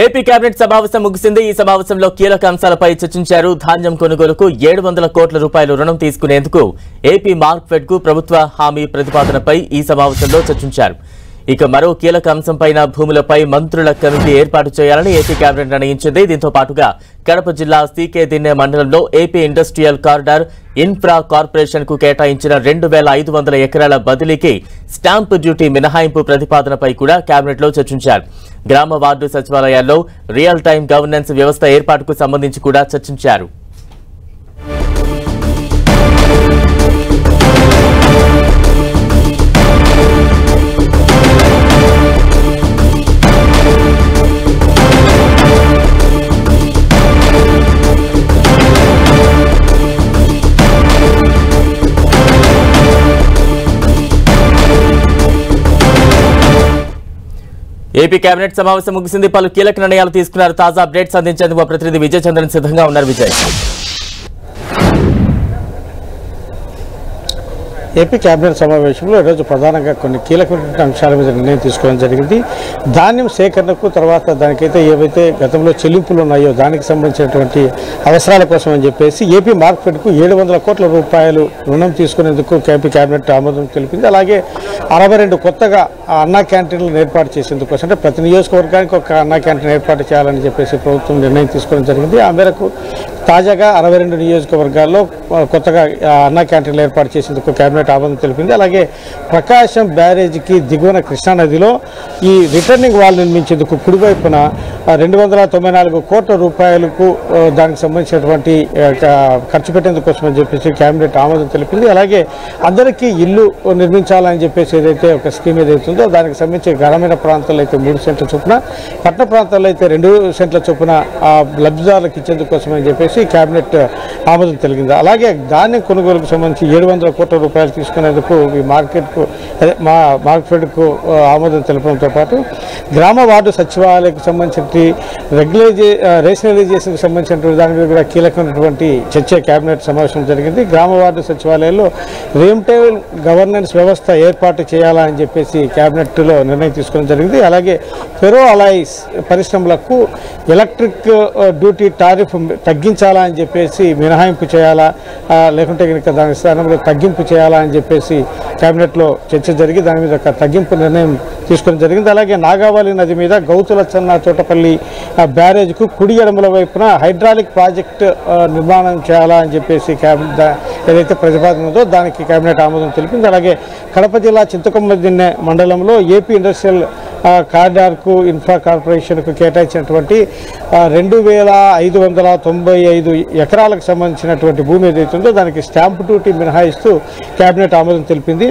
AP cabinet సమావేశం ముగిసింది. ఈ సమావేశంలో కీలక అంశాలపై చర్చించారు. ధాన్యం కొనుగోలుకు 700 కోట్ల రూపాయలు రుణం తీసుకునేందుకు ఏపీ మార్క్ఫెడ్ కు ప్రభుత్వ హామీ ప్రతిపాదనపై ఈ సమావేశంలో చర్చించారు. ఇక మరో కీలక అంశంపైన భూములపై మంత్రుల కమిటీ ఏర్పాటు చేయాలని ఏపీ కేబినెట్ నిర్ణయించింది. దీంతో పాటుగా కడప జిల్లా సీకే దిన్నె మండలంలో AP industrial corridor infra corporation కు కేటాయించిన 2500 ఎకరాల బదిలీకి స్టాంపు డ్యూటీ మినహాయింపు ప్రతిపాదనపై కూడా కేబినెట్ లో చర్చించారు. గ్రామ వార్డు సచివాలయాల్లో రియల్ టైం గవర్నెన్స్ వ్యవస్థ ఏర్పాటుకు సంబంధించి కూడా చర్చించారు. ఏపీ కేబినెట్ సమావేశం ముగిసింది. పలు కీలక నిర్ణయాలు తీసుకున్నారు. తాజా అప్డేట్స్ అందించేందుకు ప్రతినిధి విజయ్ చంద్రన్ సిద్ధంగా ఉన్నారు. విజయ్, ఏపీ కేబినెట్ సమావేశంలో ఈరోజు ప్రధానంగా కొన్ని కీలకమైన అంశాల మీద నిర్ణయం తీసుకోవడం జరిగింది. ధాన్యం సేకరణకు తర్వాత దానికైతే ఏవైతే గతంలో చెల్లింపులు ఉన్నాయో దానికి సంబంధించినటువంటి అవసరాల కోసం అని చెప్పేసి ఏపీ మార్క్ఫెడ్కు 700 కోట్ల రూపాయలు రుణం తీసుకునేందుకు ఏపీ కేబినెట్ ఆమోదం తెలిపింది. అలాగే 62 కొత్తగా అన్నా క్యాంటీన్లను ఏర్పాటు చేసేందుకు, అంటే ప్రతి నియోజకవర్గానికి ఒక అన్నా క్యాంటీన్ ఏర్పాటు చేయాలని చెప్పేసి ప్రభుత్వం నిర్ణయం తీసుకోవడం జరిగింది. ఆ మేరకు తాజాగా 62 నియోజకవర్గాల్లో కొత్తగా అన్నా క్యాంటీన్లు ఏర్పాటు చేసేందుకు కేబినెట్ ఆమోదం తెలిపింది. అలాగే ప్రకాశం బ్యారేజీకి దిగువన కృష్ణానదిలో ఈ రిటర్నింగ్ వాల్ నిర్మించేందుకు కుడివైపున 294 కోట్ల రూపాయలకు దానికి సంబంధించినటువంటి ఖర్చు పెట్టేందుకు కోసం అని చెప్పేసి కేబినెట్ ఆమోదం తెలిపింది. అలాగే అందరికీ ఇల్లు నిర్మించాలని చెప్పేసి ఏదైతే ఒక స్కీమ్ ఏదైతే ఉందో దానికి సంబంధించి గ్రామీణ ప్రాంతాల్లో అయితే 3 సెంట్ల చొప్పున, పట్టణ ప్రాంతాల్లో అయితే 2 సెంట్ల చొప్పున లబ్ధిదారులకు ఇచ్చేందుకు కోసం అని చెప్పేసి కేబినెట్ ఆమోదం తెలిగింది. అలాగే ధాన్యం కొనుగోలుకు సంబంధించి 700 కోట్ల రూపాయలు తీసుకునేందుకు ఈ మార్క్ఫెడ్కు ఆమోదం తెలపడంతో పాటు గ్రామ వార్డు సచివాలయాలకు సంబంధించిన రేషనలైజేషన్కి సంబంధించినటువంటి దాని మీద కూడా కీలకమైనటువంటి చర్చ కేబినెట్ సమావేశం జరిగింది. గ్రామ వార్డు సచివాలయాల్లో రియల్ టైం గవర్నెన్స్ వ్యవస్థ ఏర్పాటు చేయాలని చెప్పేసి కేబినెట్లో నిర్ణయం తీసుకోవడం జరిగింది. అలాగే ఫెరో అలాయిస్ పరిశ్రమలకు ఎలక్ట్రిక్ డ్యూటీ టారిఫ్ తగ్గించాలా అని చెప్పేసి మినహాయింపు చేయాలా, లేకుంటే కనుక దాని స్థానంలో తగ్గింపు చేయాలా అని చెప్పేసి కేబినెట్లో చర్చ జరిగి దాని మీద ఒక తగ్గింపు నిర్ణయం తీసుకోవడం జరిగింది. అలాగే నాగావళి నది మీద గౌతులచ్చన్న తోటపల్లి బ్యారేజ్కు కుడి ఎడమల వైపున హైడ్రాలిక్ ప్రాజెక్ట్ నిర్మాణం చేయాలా అని చెప్పేసి ఏదైతే ప్రతిపాదన ఉందో దానికి కేబినెట్ ఆమోదం తెలిపింది. అలాగే కడప జిల్లా చింతకొమ్మ దిన్నె మండలంలో ఏపీ ఇండస్ట్రియల్ కారిడార్కు ఇన్ఫ్రా కార్పొరేషన్కు కేటాయించినటువంటి 2595 ఎకరాలకు సంబంధించినటువంటి భూమి ఏదైతుందో దానికి స్టాంపు డ్యూటీ మినహాయిస్తూ కేబినెట్ ఆమోదం తెలిపింది.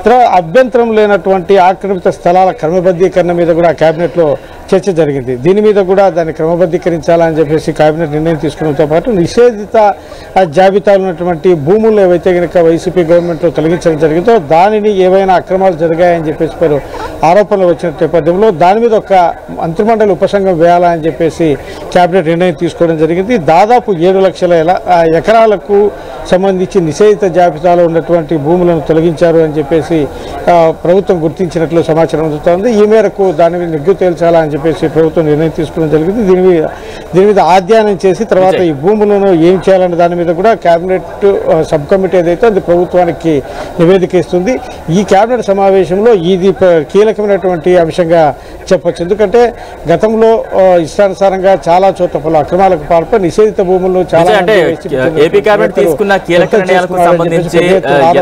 తర్వాత అభ్యంతరం లేనటువంటి ఆక్రమిత స్థలాల క్రమబద్ధీకరణ మీద కూడా కేబినెట్లో చర్చ జరిగింది. దీని మీద కూడా దాన్ని క్రమబద్ధీకరించాలని చెప్పేసి కేబినెట్ నిర్ణయం తీసుకోవడంతో పాటు నిషేధిత జాబితాలు ఉన్నటువంటి భూములను ఏవైతే కనుక వైసీపీ గవర్నమెంట్లో తొలగించడం జరిగిందో దానిని ఏవైనా అక్రమాలు జరిగాయని చెప్పేసి ఆరోపణలు వచ్చిన నేపథ్యంలో దాని మీద ఒక మంత్రిమండలి ఉపసంఘం వేయాలని చెప్పేసి కేబినెట్ నిర్ణయం తీసుకోవడం జరిగింది. దాదాపు 7 లక్షల ఎకరాలకు సంబంధించి నిషేధిత జాబితాలో ఉన్నటువంటి భూములను తొలగించారు అని చెప్పేసి ప్రభుత్వం గుర్తించినట్లు సమాచారం అందుతోంది. ఈ మేరకు దాని మీద నిగ్గు తేల్చాలని చెప్పేసి ప్రభుత్వం నిర్ణయం తీసుకోవడం జరిగింది. దీని మీద అధ్యయనం చేసి తర్వాత ఈ భూములను ఏం చేయాలనే దాని మీద కూడా కేబినెట్ సబ్ కమిటీ ఏదైతే అది ప్రభుత్వానికి నివేదిక ఇస్తుంది. ఈ కేబినెట్ సమావేశంలో ఇది కీలకమైనటువంటి అంశంగా చెప్పొచ్చు. ఎందుకంటే గతంలో ఇష్టానుసారంగా చాలా చోట్ల పలు అక్రమాలకు పాల్పడి నిషేధిత భూములను చాలా ఏపీ కేబినెట్ తీసుకున్న కీలక నిర్ణయాలకు సంబంధించి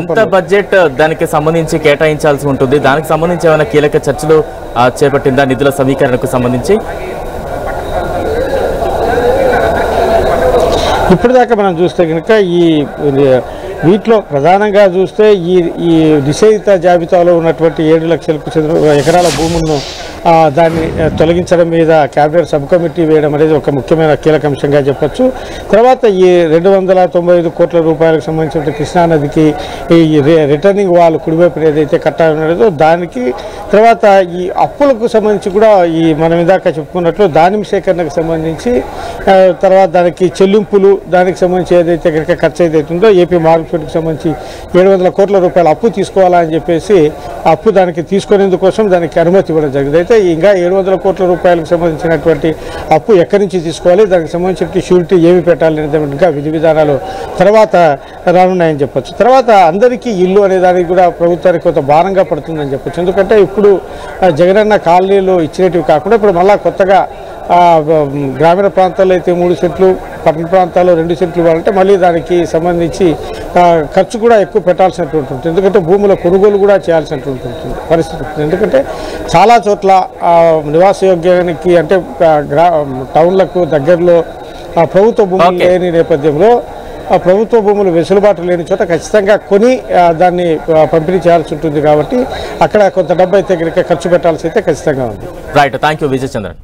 ఎంత బడ్జెట్ దానికి సంబంధించి కేటాయించాల్సి ఉంటుంది, దానికి సంబంధించి ఏమైనా కీలక చర్చలు చేపట్టిందా నిధుల సమీకరణకు సంబంధించి? ఇప్పటిదాకా మనం చూస్తే కనుక వీటిలో ప్రధానంగా చూస్తే ఈ నిషేధిత జాబితాలో ఉన్నటువంటి 7 లక్షలకు ఎకరాల భూములను దాన్ని తొలగించడం మీద కేబినెట్ సబ్ కమిటీ వేయడం అనేది ఒక ముఖ్యమైన కీలక అంశంగా చెప్పొచ్చు. తర్వాత ఈ 295 కోట్ల రూపాయలకు సంబంధించిన కృష్ణానదికి ఈ రిటర్నింగ్ వాల్ కుడివైపు ఏదైతే కట్టాలనేదో దానికి, తర్వాత ఈ అప్పులకు సంబంధించి కూడా మనం ఇందాక చెప్పుకున్నట్లు ధాన్యం సేకరణకు సంబంధించి తర్వాత దానికి చెల్లింపులు దానికి సంబంధించి ఏదైతే కనుక ఖర్చు ఏదైతుందో ఏపీ మార్క్ మార్కెట్కి సంబంధించి 700 కోట్ల రూపాయల అప్పు తీసుకోవాలని చెప్పేసి అప్పు దానికి తీసుకునేందుకోసం దానికి అనుమతి ఇవ్వడం జరిగింది. అయితే ఇంకా 700 కోట్ల రూపాయలకు సంబంధించినటువంటి అప్పు ఎక్కడి నుంచి తీసుకోవాలి, దానికి సంబంధించిన షూరిటీ ఏమి పెట్టాలి అనేటువంటి విధి విధానాలు తర్వాత రానున్నాయని చెప్పొచ్చు. తర్వాత అందరికీ ఇల్లు అనే దానికి కూడా ప్రభుత్వానికి కొంత భారంగా పడుతుందని చెప్పొచ్చు. ఎందుకంటే ఇప్పుడు జగనన్న కాలనీలు ఇచ్చినటివి కాకుండా ఇప్పుడు మళ్ళా కొత్తగా గ్రామీణ ప్రాంతాల్లో అయితే 3 సెంట్లు, పట్టణ ప్రాంతాల్లో 2 సెంట్లు ఇవ్వాలంటే మళ్ళీ దానికి సంబంధించి ఖర్చు కూడా ఎక్కువ పెట్టాల్సినటువంటి ఉంటుంది. ఎందుకంటే భూముల కొనుగోలు కూడా చేయాల్సినటువంటి పరిస్థితి ఉంటుంది. ఎందుకంటే చాలా చోట్ల నివాసయోగ్యానికి అంటే టౌన్లకు దగ్గరలో ప్రభుత్వ భూములు లేని నేపథ్యంలో ఆ ప్రభుత్వ భూములు వెసులుబాటు లేని చోట ఖచ్చితంగా కొని దాన్ని పంపిణీ చేయాల్సి ఉంటుంది. కాబట్టి అక్కడ కొంత డబ్బు అయితే ఖర్చు పెట్టాల్సి అయితే ఖచ్చితంగా ఉంది. Right, thank you Vijayachandran.